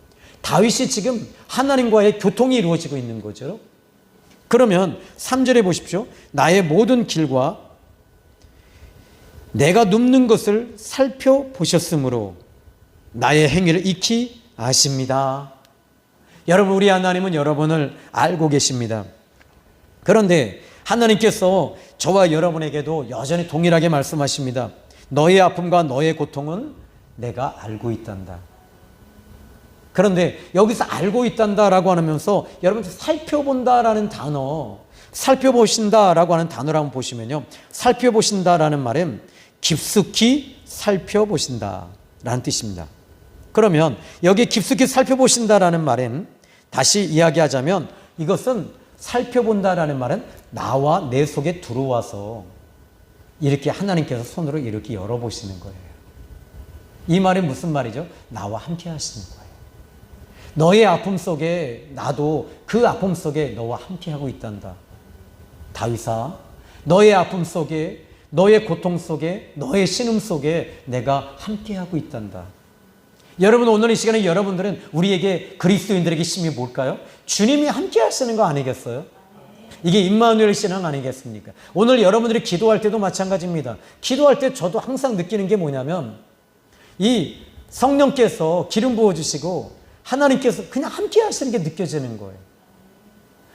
Speaker 1: 다윗이 지금 하나님과의 교통이 이루어지고 있는 거죠. 그러면 3절에 보십시오. 나의 모든 길과 내가 눕는 것을 살펴보셨으므로 나의 행위를 익히 아십니다. 여러분, 우리 하나님은 여러분을 알고 계십니다. 그런데 하나님께서 저와 여러분에게도 여전히 동일하게 말씀하십니다. 너의 아픔과 너의 고통은 내가 알고 있단다. 그런데 여기서 알고 있단다라고 하면서 여러분 살펴본다라는 단어, 살펴보신다라고 하는 단어를 한번 보시면요. 살펴보신다라는 말은 깊숙이 살펴보신다 라는 뜻입니다. 그러면 여기 깊숙이 살펴보신다라는 말은 다시 이야기하자면 이것은 살펴본다라는 말은 나와 내 속에 들어와서 이렇게 하나님께서 손으로 이렇게 열어보시는 거예요. 이 말이 무슨 말이죠? 나와 함께 하시는 거예요. 너의 아픔 속에 나도 그 아픔 속에 너와 함께 하고 있단다. 다윗아, 너의 아픔 속에, 너의 고통 속에, 너의 신음 속에 내가 함께 하고 있단다. 여러분, 오늘 이 시간에 여러분들은 우리에게 그리스도인들에게 힘이 뭘까요? 주님이 함께 하시는 거 아니겠어요? 이게 임마누엘 신앙 아니겠습니까? 오늘 여러분들이 기도할 때도 마찬가지입니다. 기도할 때 저도 항상 느끼는 게 뭐냐면 이 성령께서 기름 부어주시고 하나님께서 그냥 함께 하시는 게 느껴지는 거예요.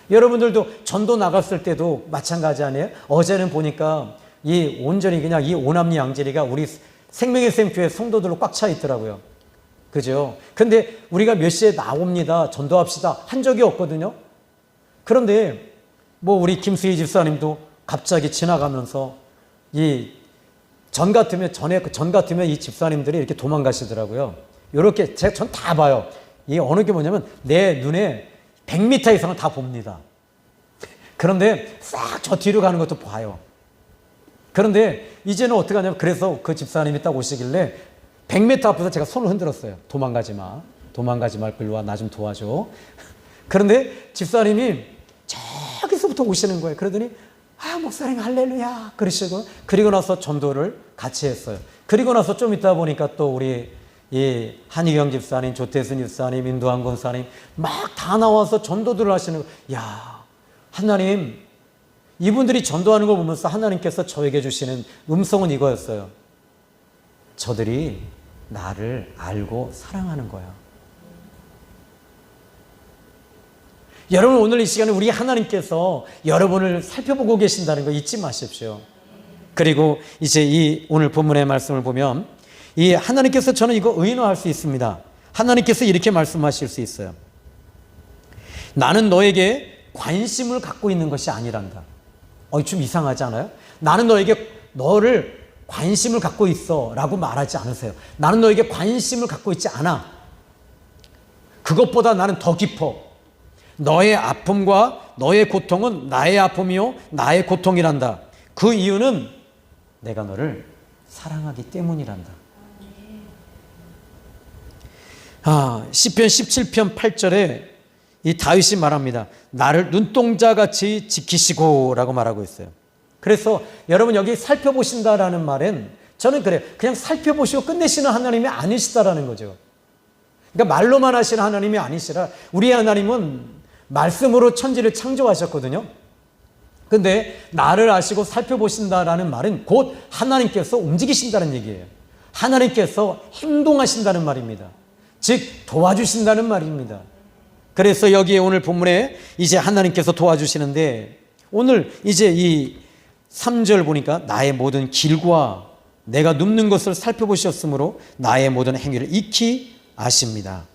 Speaker 1: 여러분들도 전도 나갔을 때도 마찬가지 아니에요? 어제는 보니까 이 온전히 그냥 이 오남리 양재리가 우리 생명의 샘 교회 성도들로 꽉 차 있더라고요. 그죠? 근데 우리가 몇 시에 나옵니다. 전도합시다. 한 적이 없거든요. 그런데 뭐 우리 김수희 집사님도 갑자기 지나가면서 이 전 같으면 이 집사님들이 이렇게 도망가시더라고요. 이렇게 전 다 봐요. 이 어느 게 뭐냐면 내 눈에 100m 이상을 다 봅니다. 그런데 싹 저 뒤로 가는 것도 봐요. 그런데 이제는 어떻게 하냐면 그래서 그 집사님이 딱 오시길래 100m 앞에서 제가 손을 흔들었어요. 도망가지 마. 도망가지 말고 일로 와. 나 좀 도와줘. 그런데 집사님이 저기서부터 오시는 거예요. 그러더니 아, 목사님 할렐루야 그러시고 그리고 나서 전도를 같이 했어요. 그리고 나서 좀 있다 보니까 또 우리 이 한희경 집사님, 조태순 집사님, 인도한 권사님 막 다 나와서 전도들을 하시는 거예요. 야, 하나님, 이분들이 전도하는 걸 보면서 하나님께서 저에게 주시는 음성은 이거였어요. 저들이 나를 알고 사랑하는 거야. 여러분, 오늘 이 시간에 우리 하나님께서 여러분을 살펴보고 계신다는 거 잊지 마십시오. 그리고 이제 이 오늘 본문의 말씀을 보면 이 하나님께서 저는 이거 의인화할 수 있습니다. 하나님께서 이렇게 말씀하실 수 있어요. 나는 너에게 관심을 갖고 있는 것이 아니란다. 좀 이상하지 않아요? 나는 너를 관심을 갖고 있어 라고 말하지 않으세요. 나는 너에게 관심을 갖고 있지 않아. 그것보다 나는 더 깊어. 너의 아픔과 너의 고통은 나의 아픔이요 나의 고통이란다. 그 이유는 내가 너를 사랑하기 때문이란다. 시편 17편 8절에 이 다윗이 말합니다. 나를 눈동자같이 지키시고 라고 말하고 있어요. 그래서 여러분 여기 살펴보신다라는 말은 저는 그래요. 그냥 살펴보시고 끝내시는 하나님이 아니시다라는 거죠. 그러니까 말로만 하시는 하나님이 아니시라 우리 하나님은 말씀으로 천지를 창조하셨거든요. 근데 나를 아시고 살펴보신다라는 말은 곧 하나님께서 움직이신다는 얘기예요. 하나님께서 행동하신다는 말입니다. 즉 도와주신다는 말입니다. 그래서 여기에 오늘 본문에 이제 하나님께서 도와주시는데 오늘 이제 이 3절 보니까 나의 모든 길과 내가 눕는 것을 살펴보셨으므로 나의 모든 행위를 익히 아십니다.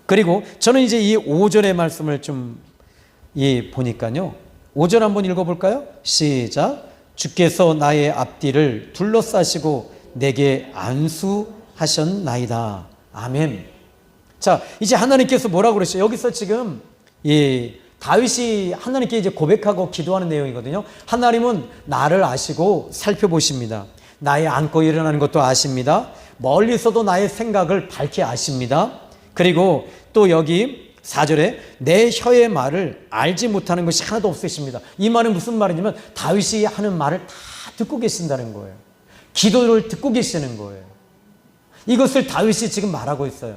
Speaker 1: 그리고 저는 이제 이 5절의 말씀을 좀 보니까요. 5절 한번 읽어볼까요? 시작. 주께서 나의 앞뒤를 둘러싸시고 내게 안수하셨나이다. 아멘. 자, 이제 하나님께서 뭐라고 그러시죠? 여기서 지금 다윗이 하나님께 이제 고백하고 기도하는 내용이거든요. 하나님은 나를 아시고 살펴보십니다. 나의 앉고 일어나는 것도 아십니다. 멀리서도 나의 생각을 밝히 아십니다. 그리고 또 여기 4절에 내 혀의 말을 알지 못하는 것이 하나도 없으십니다. 이 말은 무슨 말이냐면 다윗이 하는 말을 다 듣고 계신다는 거예요. 기도를 듣고 계시는 거예요. 이것을 다윗이 지금 말하고 있어요.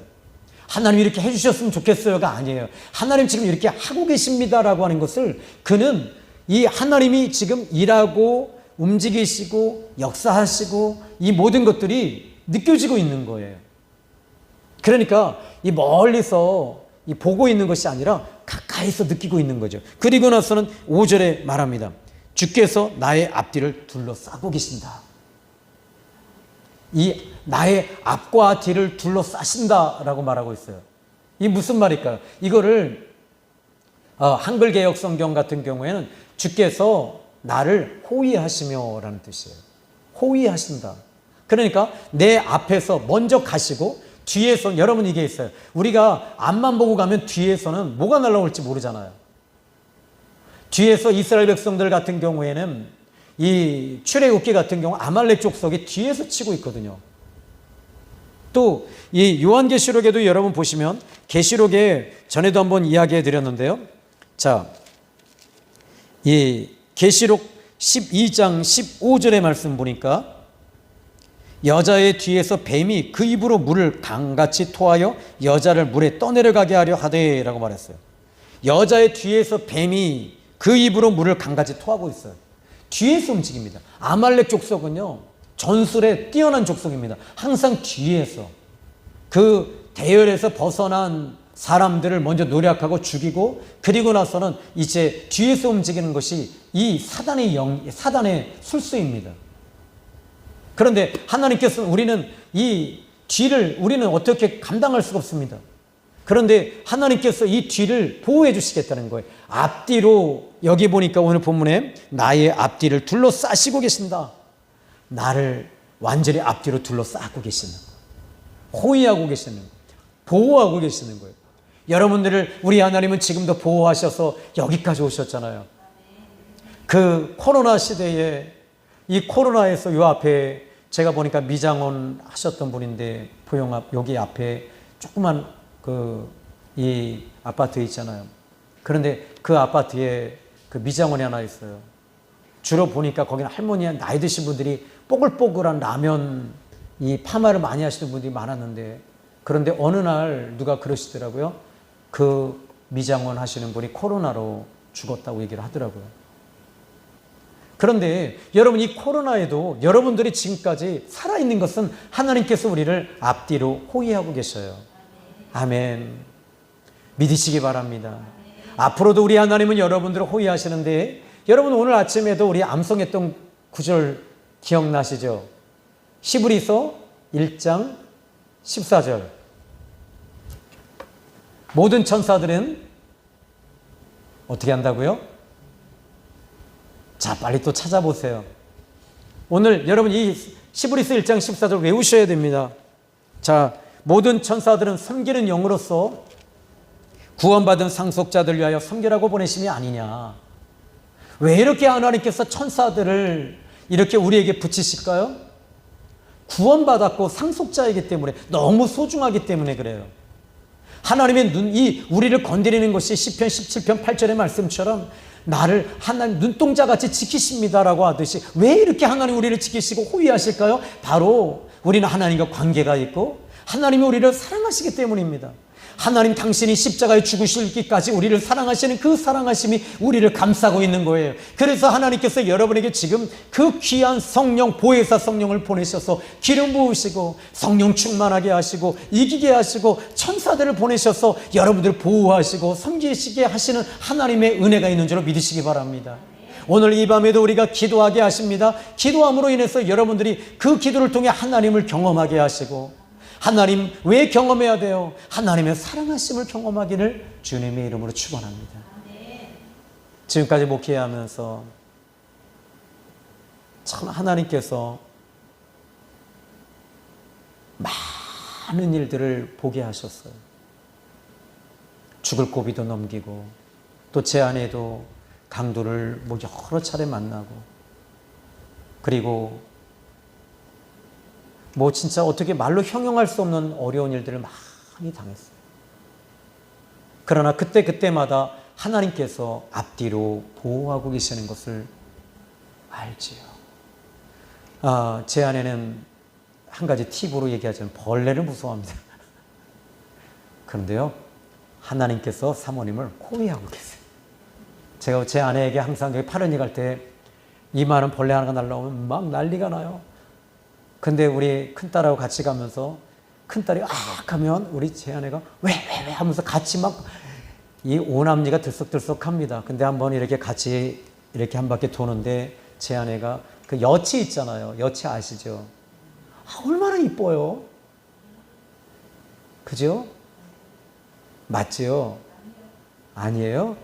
Speaker 1: 하나님 이렇게 해주셨으면 좋겠어요가 아니에요. 하나님 지금 이렇게 하고 계십니다라고 하는 것을 그는 이 하나님이 지금 일하고 움직이시고 역사하시고 이 모든 것들이 느껴지고 있는 거예요. 그러니까 이 멀리서 보고 있는 것이 아니라 가까이서 느끼고 있는 거죠. 그리고 나서는 5절에 말합니다. 주께서 나의 앞뒤를 둘러싸고 계신다. 이 나의 앞과 뒤를 둘러싸신다라고 말하고 있어요. 이 무슨 말일까요? 이거를 한글 개역 성경 같은 경우에는 주께서 나를 호위하시며라는 뜻이에요. 호위하신다. 그러니까 내 앞에서 먼저 가시고 뒤에서, 여러분 이게 있어요. 우리가 앞만 보고 가면 뒤에서는 뭐가 날아올지 모르잖아요. 뒤에서 이스라엘 백성들 같은 경우에는 이 출애굽기 같은 경우 아말렉 족속이 뒤에서 치고 있거든요. 또 이 요한계시록에도 여러분 보시면, 계시록에 전에도 한번 이야기해 드렸는데요. 자, 이 계시록 12장 15절의 말씀 보니까 여자의 뒤에서 뱀이 그 입으로 물을 강같이 토하여 여자를 물에 떠내려가게 하려 하되 라고 말했어요. 여자의 뒤에서 뱀이 그 입으로 물을 강같이 토하고 있어요. 뒤에서 움직입니다. 아말렉 족속은요, 전술에 뛰어난 족속입니다. 항상 뒤에서 그 대열에서 벗어난 사람들을 먼저 노략하고 죽이고, 그리고 나서는 이제 뒤에서 움직이는 것이 이 사단의 술수입니다. 그런데 하나님께서는 우리는 이 뒤를 우리는 어떻게 감당할 수가 없습니다. 그런데 하나님께서 이 뒤를 보호해 주시겠다는 거예요. 앞뒤로, 여기 보니까 오늘 본문에 나의 앞뒤를 둘러싸시고 계신다. 나를 완전히 앞뒤로 둘러싸고 계시는 거예요. 호위하고 계시는 거예요. 보호하고 계시는 거예요. 여러분들을 우리 하나님은 지금도 보호하셔서 여기까지 오셨잖아요. 그 코로나 시대에, 이 코로나에서 요 앞에 제가 보니까 미장원 하셨던 분인데, 보영 앞 여기 앞에 조그만 이 아파트 있잖아요. 그런데 그 아파트에 그 미장원이 하나 있어요. 주로 보니까 거기는 할머니, 나이 드신 분들이 뽀글뽀글한 라면, 이 파마를 많이 하시는 분들이 많았는데, 그런데 어느 날 누가 그러시더라고요. 그 미장원 하시는 분이 코로나로 죽었다고 얘기를 하더라고요. 그런데 여러분, 이 코로나에도 여러분들이 지금까지 살아있는 것은 하나님께서 우리를 앞뒤로 호위하고 계셔요. 아멘. 믿으시기 바랍니다. 앞으로도 우리 하나님은 여러분들을 호위하시는데, 여러분 오늘 아침에도 우리 암송했던 구절 기억나시죠? 히브리서 1장 14절. 모든 천사들은 어떻게 한다고요? 자, 빨리 또 찾아보세요. 오늘 여러분 이 히브리서 1장 14절 외우셔야 됩니다. 자, 모든 천사들은 섬기는 영으로서 구원받은 상속자들 위하여 섬기라고 보내심이 아니냐. 왜 이렇게 하나님께서 천사들을 이렇게 우리에게 붙이실까요? 구원받았고 상속자이기 때문에, 너무 소중하기 때문에 그래요. 하나님의 우리를 건드리는 것이 시편 17편 8절의 말씀처럼 나를 하나님 눈동자같이 지키십니다라고 하듯이, 왜 이렇게 하나님 우리를 지키시고 호위하실까요? 바로 우리는 하나님과 관계가 있고 하나님이 우리를 사랑하시기 때문입니다. 하나님 당신이 십자가에 죽으시기까지 우리를 사랑하시는 그 사랑하심이 우리를 감싸고 있는 거예요. 그래서 하나님께서 여러분에게 지금 그 귀한 성령, 보혜사 성령을 보내셔서 기름 부으시고 성령 충만하게 하시고 이기게 하시고 천사들을 보내셔서 여러분들을 보호하시고 섬기시게 하시는 하나님의 은혜가 있는 줄 믿으시기 바랍니다. 오늘 이 밤에도 우리가 기도하게 하십니다. 기도함으로 인해서 여러분들이 그 기도를 통해 하나님을 경험하게 하시고, 하나님 왜 경험해야 돼요? 하나님의 사랑하심을 경험하기를 주님의 이름으로 축원합니다. 지금까지 목회하면서 참 하나님께서 많은 일들을 보게 하셨어요. 죽을 고비도 넘기고, 또 제 아내도 강도를 여러 차례 만나고, 그리고 진짜 어떻게 말로 형용할 수 없는 어려운 일들을 많이 당했어요. 그러나 그때마다 하나님께서 앞뒤로 보호하고 계시는 것을 알지요. 제 아내는 한 가지 팁으로 얘기하자면 벌레를 무서워합니다. 그런데요, 하나님께서 사모님을 호위하고 계세요. 제가 제 아내에게 항상 여기 파련이 갈 때 이만한 벌레 하나가 날라오면 막 난리가 나요. 근데 우리 큰딸하고 같이 가면서 큰딸이 하면 우리 제 아내가 왜 하면서 같이 막 이 오남니가 들썩들썩합니다. 근데 한번 이렇게 같이 이렇게 한 바퀴 도는데 제 아내가 그 여치 있잖아요. 여치 아시죠? 얼마나 이뻐요. 그죠? 맞지요? 아니에요?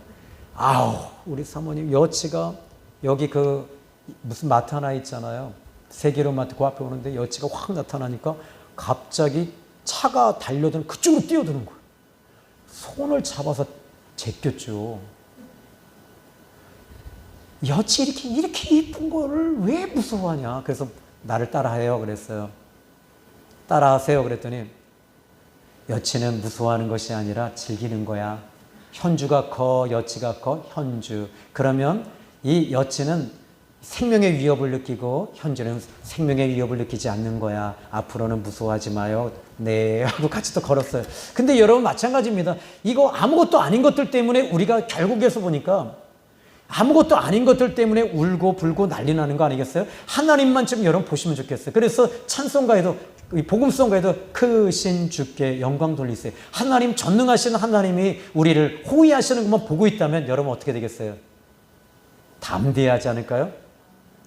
Speaker 1: 우리 사모님 여치가 여기 무슨 마트 하나 있잖아요. 세계로마트 그 앞에 오는데 여치가 확 나타나니까 갑자기 차가 달려드는 그쪽으로 뛰어드는 거예요. 손을 잡아서 제꼈죠. 여치 이렇게 이쁜 거를 왜 무서워하냐. 그래서 나를 따라해요 그랬어요. 따라하세요 그랬더니 여치는 무서워하는 것이 아니라 즐기는 거야. 현주가 커, 여치가 커, 현주. 그러면 이 여치는 생명의 위협을 느끼고 현주는 생명의 위협을 느끼지 않는 거야. 앞으로는 무서워하지 마요. 네 하고 같이 또 걸었어요. 근데 여러분 마찬가지입니다. 이거 아무것도 아닌 것들 때문에 우리가 결국에서 보니까 아무것도 아닌 것들 때문에 울고 불고 난리 나는 거 아니겠어요? 하나님만 좀 여러분 보시면 좋겠어요. 그래서 찬송가에도 복음송가에도 크신 주께 영광 돌리세요. 하나님 전능하신 하나님이 우리를 호위하시는 것만 보고 있다면 여러분 어떻게 되겠어요? 담대하지 않을까요?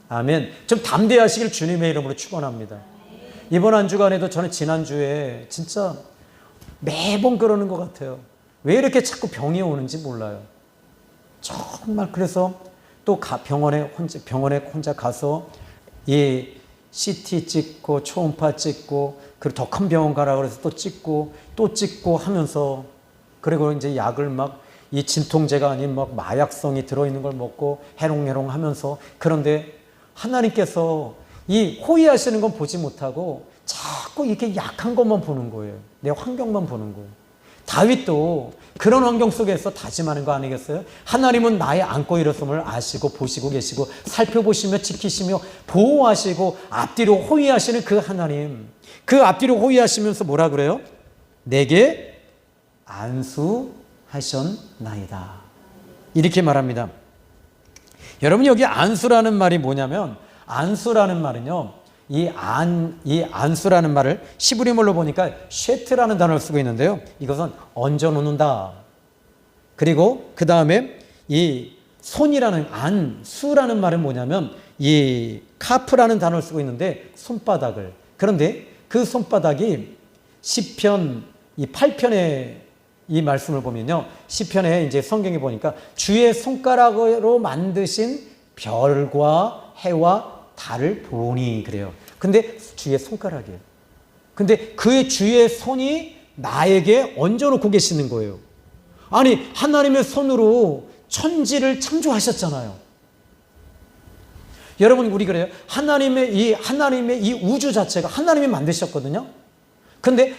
Speaker 1: 아멘. 좀 담대하시길 주님의 이름으로 축원합니다. 이번 한 주간에도 저는 지난주에 진짜 매번 그러는 것 같아요. 왜 이렇게 자꾸 병이 오는지 몰라요. 정말. 그래서 또 병원에 혼자 가서 이 CT 찍고 초음파 찍고 그리고 더 큰 병원 가라 그래서 또 찍고 하면서 그리고 이제 약을 막 이 진통제가 아닌 막 마약성이 들어있는 걸 먹고 해롱해롱 하면서. 그런데 하나님께서 이 호위하시는 건 보지 못하고 자꾸 이렇게 약한 것만 보는 거예요. 내 환경만 보는 거예요. 다윗도 그런 환경 속에서 다짐하는 거 아니겠어요? 하나님은 나의 안고 일어섬을 아시고 보시고 계시고 살펴보시며 지키시며 보호하시고 앞뒤로 호위하시는 그 하나님, 그 앞뒤로 호위하시면서 뭐라 그래요? 내게 안수하셨나이다, 이렇게 말합니다. 여러분 여기 안수라는 말이 뭐냐면, 안수라는 말은요, 이 안수라는 말을 시브리말로 보니까 쉐트라는 단어를 쓰고 있는데요. 이것은 얹어놓는다. 그리고 그 다음에 이 손이라는 안수라는 말은 뭐냐면 이 카프라는 단어를 쓰고 있는데 손바닥을. 그런데 그 손바닥이 시편 이 8편에 이 말씀을 보면요. 시편에 이제 성경에 보니까 주의 손가락으로 만드신 별과 해와 달을 보니 그래요. 근데 주의 손가락이에요. 근데 그의 주의 손이 나에게 얹어놓고 계시는 거예요. 아니 하나님의 손으로 천지를 창조하셨잖아요. 여러분 우리 그래요. 하나님의 이 우주 자체가 하나님이 만드셨거든요. 근데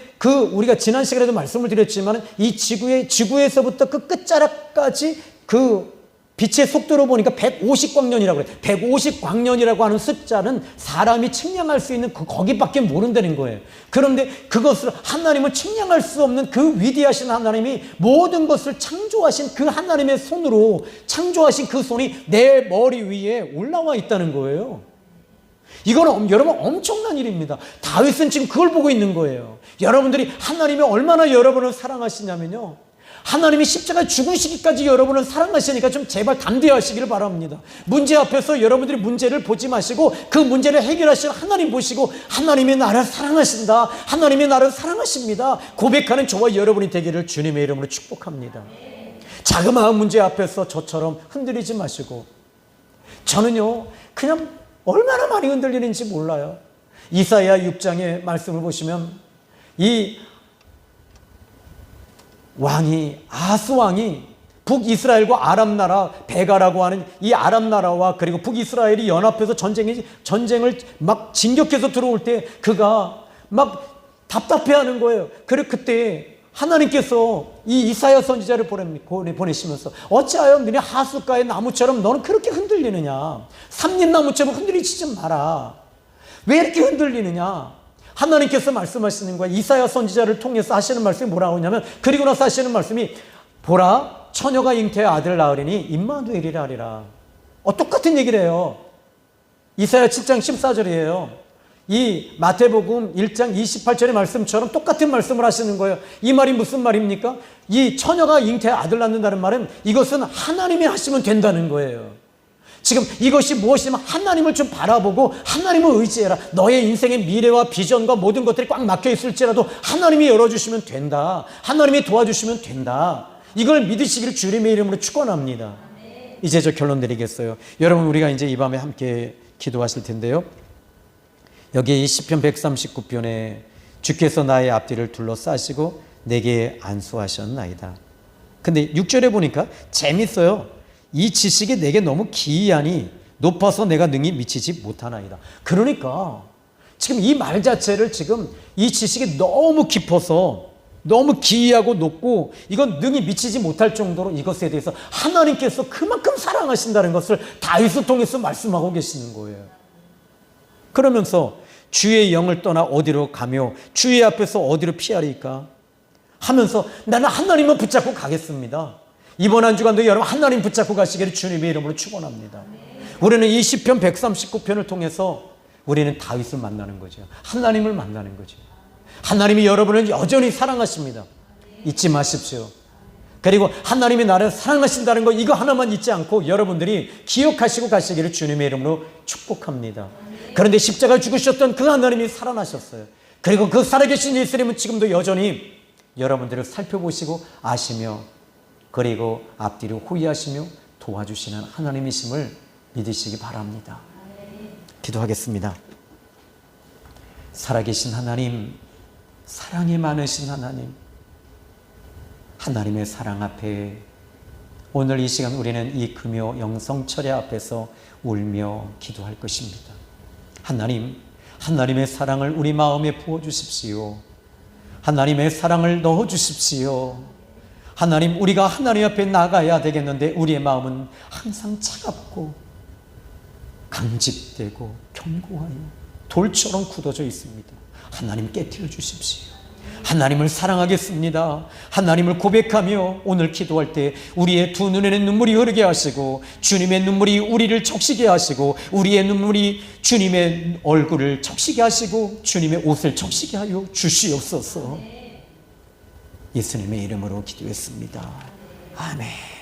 Speaker 1: 우리가 지난 시간에도 말씀을 드렸지만 이 지구에서부터 그 끝자락까지 그 빛의 속도로 보니까 150광년이라고 그래요. 150광년이라고 하는 숫자는 사람이 측량할 수 있는 거기밖에 모른다는 거예요. 그런데 그것을 하나님은 측량할 수 없는 그 위대하신 하나님이 모든 것을 창조하신 그 하나님의 손으로 창조하신 그 손이 내 머리 위에 올라와 있다는 거예요. 이거는 여러분 엄청난 일입니다. 다윗은 지금 그걸 보고 있는 거예요. 여러분들이 하나님이 얼마나 여러분을 사랑하시냐면요, 하나님이 십자가에 죽으시기까지 여러분을 사랑하시니까 좀 제발 담대하시기를 바랍니다. 문제 앞에서 여러분들이 문제를 보지 마시고 그 문제를 해결하실 하나님 보시고 하나님이 나를 사랑하신다, 하나님이 나를 사랑하십니다 고백하는 저와 여러분이 되기를 주님의 이름으로 축복합니다. 자그마한 문제 앞에서 저처럼 흔들리지 마시고, 저는요 그냥 얼마나 많이 흔들리는지 몰라요. 이사야 6장의 말씀을 보시면 이 왕이 아스 왕이 북이스라엘과 아람 나라 베가라고 하는 이 아람 나라와 그리고 북이스라엘이 연합해서 전쟁을 막 진격해서 들어올 때 그가 막 답답해하는 거예요. 그리고 그때 하나님께서 이 이사야 선지자를 보내시면서 어찌하여 너네 하숫가의 나무처럼 너는 그렇게 흔들리느냐, 삼립나무처럼 흔들리지 좀 마라. 왜 이렇게 흔들리느냐. 하나님께서 말씀하시는 거야. 이사야 선지자를 통해서 하시는 말씀이 뭐라고 하냐면, 그리고 나서 하시는 말씀이 보라 처녀가 잉태의 아들 낳으리니 임마누엘이라 하리라. 똑같은 얘기를 해요. 이사야 7장 14절이에요. 이 마태복음 1장 28절의 말씀처럼 똑같은 말씀을 하시는 거예요. 이 말이 무슨 말입니까? 이 처녀가 잉태의 아들 낳는다는 말은 이것은 하나님이 하시면 된다는 거예요. 지금 이것이 무엇이냐면 하나님을 좀 바라보고 하나님을 의지해라. 너의 인생의 미래와 비전과 모든 것들이 꽉 막혀 있을지라도 하나님이 열어주시면 된다, 하나님이 도와주시면 된다, 이걸 믿으시기를 주님의 이름으로 축원합니다. 이제 저 결론 드리겠어요. 여러분 우리가 이제 이 밤에 함께 기도하실 텐데요, 여기 이 시편 139편에 주께서 나의 앞뒤를 둘러싸시고 내게 안수하셨나이다. 근데 6절에 보니까 재밌어요. 이 지식이 내게 너무 기이하니 높아서 내가 능히 미치지 못하나이다. 그러니까 지금 이 말 자체를 지금 이 지식이 너무 깊어서 너무 기이하고 높고 이건 능히 미치지 못할 정도로 이것에 대해서 하나님께서 그만큼 사랑하신다는 것을 다윗을 통해서 말씀하고 계시는 거예요. 그러면서 주의 영을 떠나 어디로 가며 주의 앞에서 어디로 피하리까 하면서 나는 하나님을 붙잡고 가겠습니다. 이번 한 주간도 여러분 하나님 붙잡고 가시기를 주님의 이름으로 축원합니다. 우리는 이 시편 139편을 통해서 우리는 다윗을 만나는 거죠. 하나님을 만나는 거죠. 하나님이 여러분을 여전히 사랑하십니다. 잊지 마십시오. 그리고 하나님이 나를 사랑하신다는 거 이거 하나만 잊지 않고 여러분들이 기억하시고 가시기를 주님의 이름으로 축복합니다. 그런데 십자가를 죽으셨던 그 하나님이 살아나셨어요. 그리고 그 살아계신 예수님은 지금도 여전히 여러분들을 살펴보시고 아시며 그리고 앞뒤로 호위하시며 도와주시는 하나님이심을 믿으시기 바랍니다. 기도하겠습니다. 살아계신 하나님, 사랑이 많으신 하나님, 하나님의 사랑 앞에 오늘 이 시간 우리는 이 금요 영성철야 앞에서 울며 기도할 것입니다. 하나님, 하나님의 사랑을 우리 마음에 부어주십시오. 하나님의 사랑을 넣어주십시오. 하나님, 우리가 하나님 앞에 나가야 되겠는데 우리의 마음은 항상 차갑고 강직되고 견고하여 돌처럼 굳어져 있습니다. 하나님 깨트려 주십시오. 하나님을 사랑하겠습니다. 하나님을 고백하며 오늘 기도할 때 우리의 두 눈에는 눈물이 흐르게 하시고 주님의 눈물이 우리를 적시게 하시고 우리의 눈물이 주님의 얼굴을 적시게 하시고 주님의 옷을 적시게 하여 주시옵소서. 예수님의 이름으로 기도했습니다. 아멘.